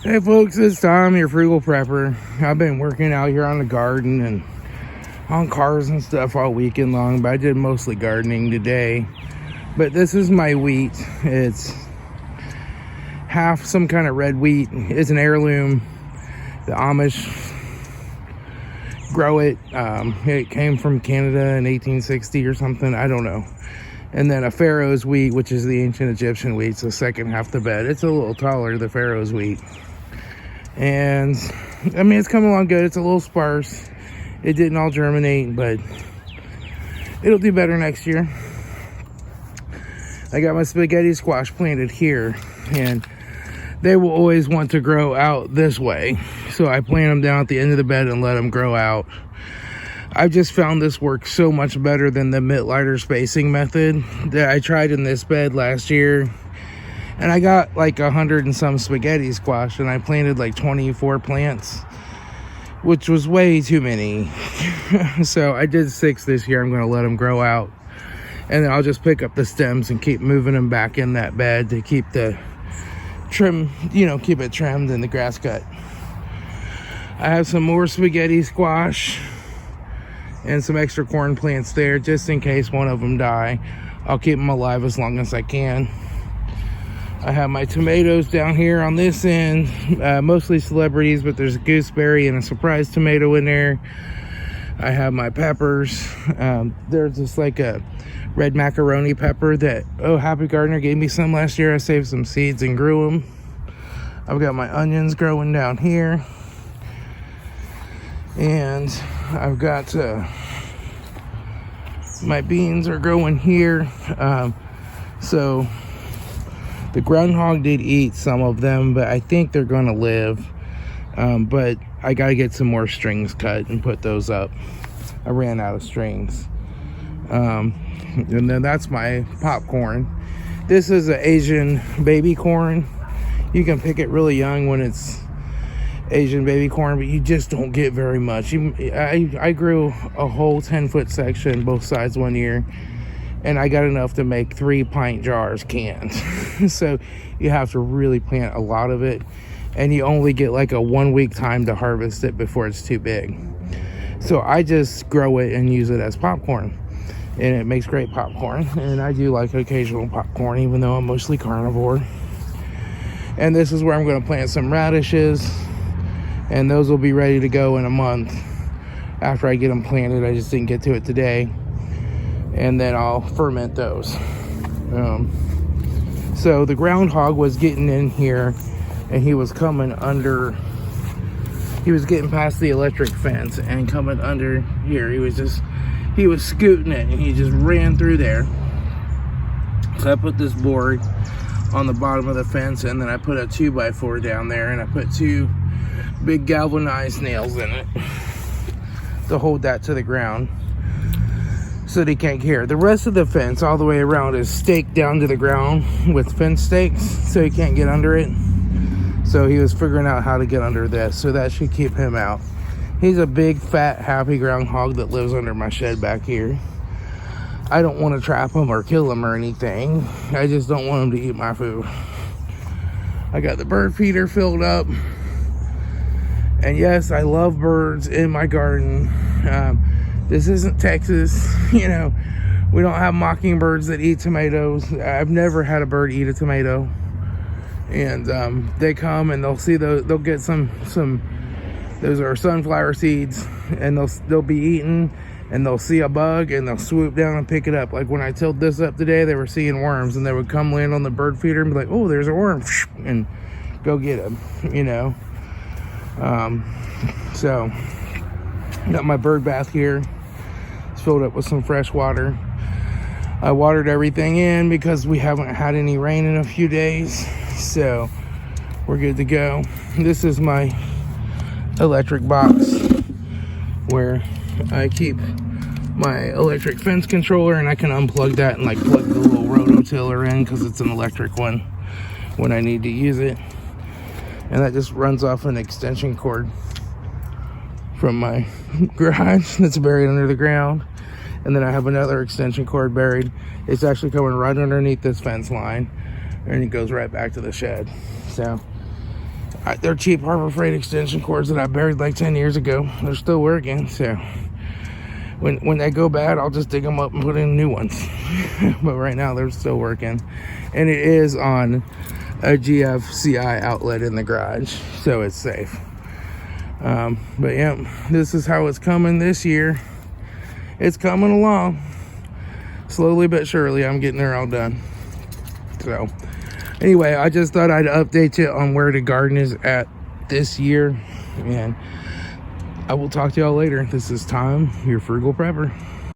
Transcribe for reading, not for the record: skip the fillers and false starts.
Hey folks, it's Tom, your Frugal Prepper. I've been working out here on the garden and on cars and stuff all weekend long, but I did mostly gardening today. But this is my wheat. It's half some kind of red wheat. It's an heirloom. The Amish grow it. It came from Canada in 1860 or something. I don't know. And then a Pharaohs Wheat, which is the ancient Egyptian wheat. It's the second half the bed. It's a little taller, the Pharaohs Wheat. And I mean, it's coming along good. It's a little sparse. It didn't all germinate, but it'll do better next year. I got my spaghetti squash planted here, and they will always want to grow out this way. So I plant them down at the end of the bed and let them grow out. I've just found this works so much better than the Mittlieder spacing method that I tried in this bed last year. And I got like 100 and some spaghetti squash, and I planted like 24 plants, which was way too many. So I did 6 this year. I'm going to let them grow out, and then I'll just pick up the stems and keep moving them back in that bed to keep the trim, keep it trimmed and the grass cut. I have some more spaghetti squash and some extra corn plants there just in case one of them die. I'll keep them alive as long as I can. I have my tomatoes down here on this end, mostly celebrities, but there's a gooseberry and a surprise tomato in there. I have my peppers. There's just like a red macaroni pepper that, Happy Gardener gave me some last year. I saved some seeds and grew them. I've got my onions growing down here. And I've got my beans are growing here. So the groundhog did eat some of them, but I think they're going to live. But I got to get some more strings cut and put those up. I ran out of strings. And then that's my popcorn. This is an Asian baby corn. You can pick it really young when it's Asian baby corn, but you just don't get very much. I grew a whole 10-foot section both sides one year, and I got enough to make 3-pint jars canned. So you have to really plant a lot of it, and you only get like a 1-week time to harvest it before it's too big. So I just grow it and use it as popcorn, and it makes great popcorn. And I do like occasional popcorn, even though I'm mostly carnivore. And this is where I'm going to plant some radishes, and those will be ready to go in a month after I get them planted. I just didn't get to it today. And then I'll ferment those. So the groundhog was getting in here, and he was coming under. He was getting past the electric fence and coming under here. He was scooting it, and he just ran through there. So I put this board on the bottom of the fence, and then I put a 2x4 down there, and I put 2 big galvanized nails in it to hold that to the ground so that he can't get here. The rest of the fence all the way around is staked down to the ground with fence stakes, so he can't get under it. So he was figuring out how to get under this, so that should keep him out. He's a big fat happy groundhog that lives under my shed back here. I don't want to trap him or kill him or anything. I just don't want him to eat my food. I got the bird feeder filled up. And yes, I love birds in my garden. This isn't Texas, we don't have mockingbirds that eat tomatoes. I've never had a bird eat a tomato. And they come and they'll see they'll get some those are sunflower seeds, and they'll be eaten, and they'll see a bug and they'll swoop down and pick it up. Like when I tilled this up today, they were seeing worms, and they would come land on the bird feeder and be like, oh, there's a worm, and go get them, So got my bird bath here. It's filled up with some fresh water. I watered everything in because we haven't had any rain in a few days, so we're good to go. This is my electric box where I keep my electric fence controller, and I can unplug that and like plug the little rototiller in because it's an electric one when I need to use it. And that just runs off an extension cord from my garage that's buried under the ground. And then I have another extension cord buried. It's actually coming right underneath this fence line, and it goes right back to the shed. So They're cheap Harbor Freight extension cords that I buried like 10 years ago. They're still working, so when they go bad, I'll just dig them up and put in new ones. But right now, they're still working. And it is on a GFCI outlet in the garage, so it's safe. But yeah, this is how it's coming this year. It's coming along. Slowly but surely, I'm getting there all done. So anyway, I just thought I'd update you on where the garden is at this year. And I will talk to y'all later. This is Tom, your Frugal Prepper.